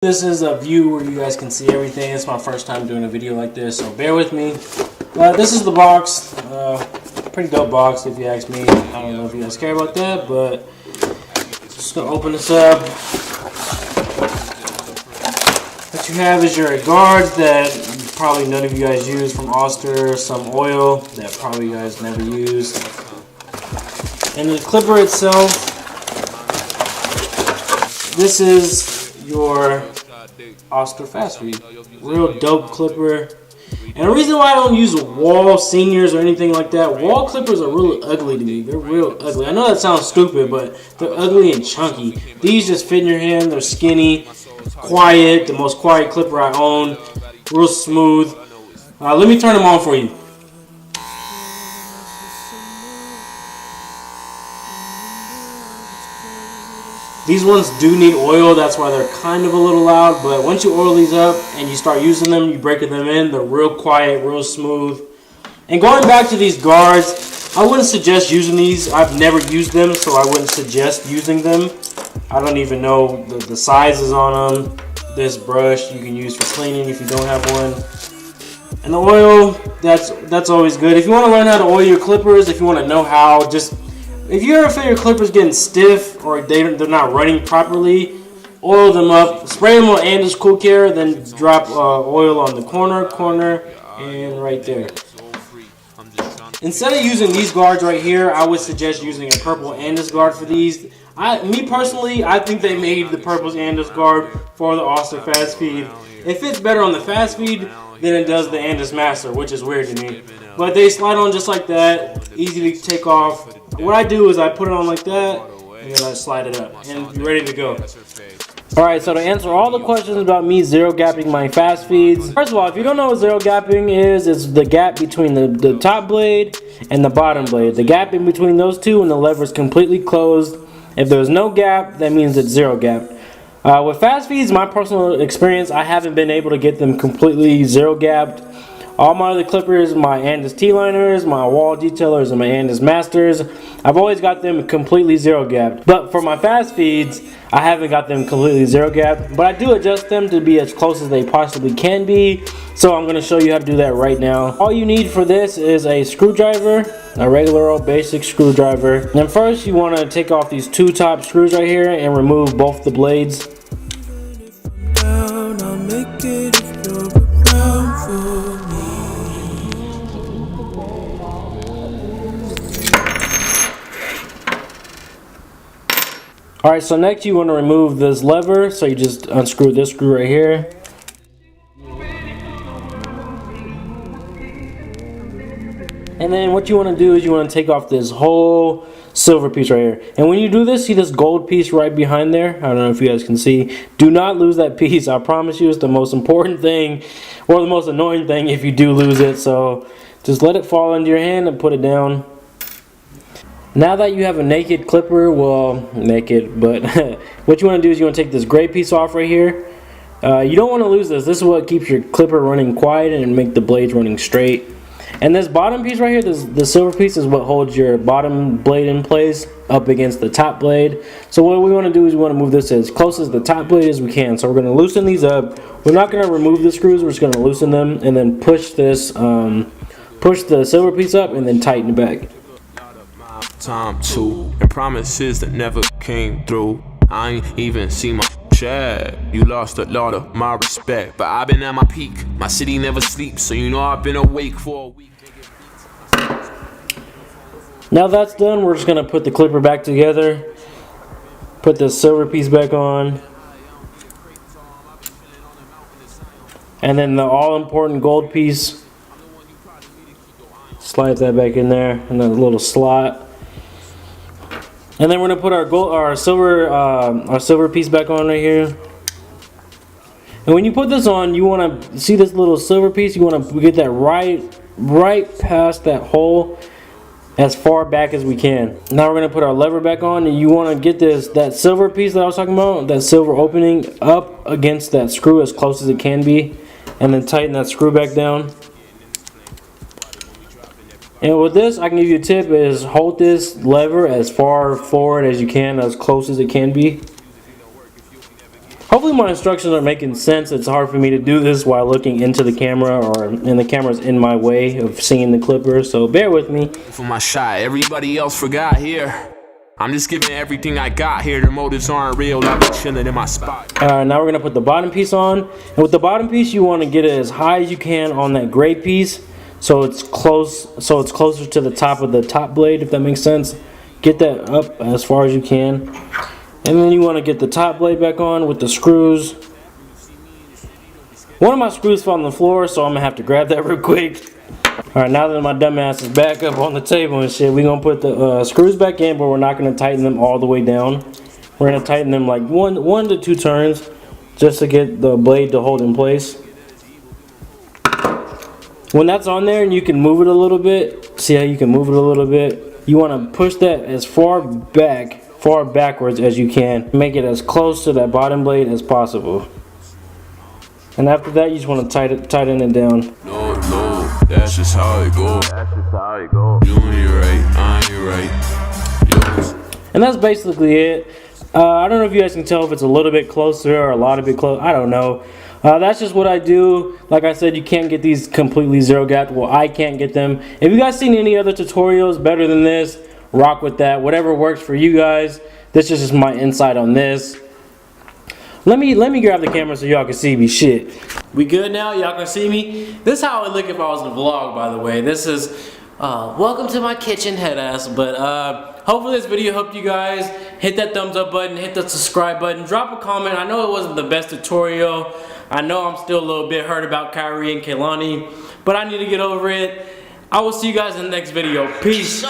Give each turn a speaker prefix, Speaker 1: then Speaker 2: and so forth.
Speaker 1: This is a view where you guys can see everything. It's my first time doing a video like this, so bear with me. This is the box. Pretty dope box if you ask me. I don't know if you guys care about that, but just gonna open this up. What you have is your guards that probably none of you guys use from Oster, some oil that probably you guys never use, and the clipper itself. This is your Oster fast feed. Real dope clipper. And the reason why I don't use wall seniors or anything like that, wall clippers are really ugly to me. They're real ugly. I know that sounds stupid, but they're ugly and chunky. These just fit in your hand. They're skinny, quiet, the most quiet clipper I own. Real smooth. Let me turn them on for you. These ones do need oil, that's why they're kind of a little loud, but once you oil these up and you start using them, you break them in, they're real quiet, real smooth. And going back to these guards, I wouldn't suggest using these. I've never used them, so I wouldn't suggest using them. I don't even know the sizes on them. This brush you can use for cleaning if you don't have one. And the oil, that's always good. If you want to learn how to oil your clippers, if you want to know how, if you ever feel your clippers getting stiff or they're not running properly, oil them up. Spray them with Andes Cool Care, then drop oil on the corner, and right there. Instead of using these guards right here, I would suggest using a purple Andes guard for these. Me personally, I think they made the purple Andes guard for the Oster fast feed. It fits better on the fast feed than it does the Andes Master, which is weird to me. But they slide on just like that, easy to take off. What I do is I put it on like that, and then I slide it up, and you're ready to go. Alright, so to answer all the questions about me zero gapping my fast feeds, first of all, if you don't know what zero gapping is, it's the gap between the top blade and the bottom blade. The gap in between those two when the lever is completely closed. If there's no gap, that means it's zero gap. With fast feeds, my personal experience, I haven't been able to get them completely zero gapped. All my other clippers, my Andes T-liners, my wall detailers, and my Andes Masters, I've always got them completely zero gapped. But for my fast feeds, I haven't got them completely zero gapped. But I do adjust them to be as close as they possibly can be. So I'm going to show you how to do that right now. All you need for this is a screwdriver, a regular old basic screwdriver. Then first you want to take off these two top screws right here and remove both the blades. Alright, so next you want to remove this lever, so you just unscrew this screw right here. And then what you want to do is you want to take off this whole silver piece right here. And when you do this, see this gold piece right behind there? I don't know if you guys can see. Do not lose that piece. I promise you it's the most important thing, or the most annoying thing if you do lose it. So just let it fall into your hand and put it down. Now that you have a naked clipper, well, naked, but what you want to do is you want to take this gray piece off right here. You don't want to lose this. This is what keeps your clipper running quiet and make the blades running straight. And this bottom piece right here, the silver piece, is what holds your bottom blade in place up against the top blade. So what we want to do is we want to move this as close as the top blade as we can. So we're going to loosen these up. We're not going to remove the screws. We're just going to loosen them and then push this, push the silver piece up and then tighten it back.
Speaker 2: Time to and promises that never came through. I ain't even seen my share. You lost a lot of my respect, but I've been at my peak. My city never sleeps, so you know I've been awake for a week.
Speaker 1: Now that's done, we're just gonna put the clipper back together. Put the silver piece back on. And then the all-important gold piece. Slide that back in there in the little slot. And then we're gonna put our silver piece back on right here. And when you put this on, you want to see this little silver piece. You want to get that right past that hole, as far back as we can. Now we're gonna put our lever back on, and you want to get that silver piece that I was talking about, that silver opening, up against that screw as close as it can be, and then tighten that screw back down. And with this, I can give you a tip, is hold this lever as far forward as you can, as close as it can be. Hopefully my instructions are making sense. It's hard for me to do this while looking into the camera, and the camera's in my way of seeing the clipper, so bear with me.
Speaker 2: For my shot, everybody else forgot here. I'm just giving everything I got here. The motives aren't real. I've been chilling in my spot.
Speaker 1: Now we're gonna put the bottom piece on, and with the bottom piece, you want to get it as high as you can on that gray piece, so it's closer to the top of the top blade, if that makes sense. Get that up as far as you can, and then you want to get the top blade back on with the screws. One of my screws fell on the floor, so I'm gonna have to grab that real quick. Alright, now that my dumb ass is back up on the table and shit, we're gonna put the screws back in, but we're not gonna tighten them all the way down. We're gonna tighten them like one to two turns just to get the blade to hold in place. When that's on there and you can move it a little bit, see how you can move it a little bit? You wanna push that as far backwards as you can. Make it as close to that bottom blade as possible. And after that, you just wanna tighten it down.
Speaker 2: No, that's just how it go. You ain't right, I ain't right.
Speaker 1: And that's basically it. I don't know if you guys can tell if it's a little bit closer or a lot of bit close. I don't know. That's just what I do. Like I said, you can't get these completely zero gapped. Well, I can't get them. If you guys seen any other tutorials better than this, rock with that. Whatever works for you guys. This is just my insight on this. Let me grab the camera so y'all can see me. Shit. We good now? Y'all can see me? This is how I look if I was in a vlog, by the way. This is welcome to my kitchen, head ass. But hopefully this video helped you guys. Hit that thumbs up button, hit the subscribe button, drop a comment. I know it wasn't the best tutorial. I know I'm still a little bit hurt about Kyrie and Kehlani, but I need to get over it. I will see you guys in the next video. Peace.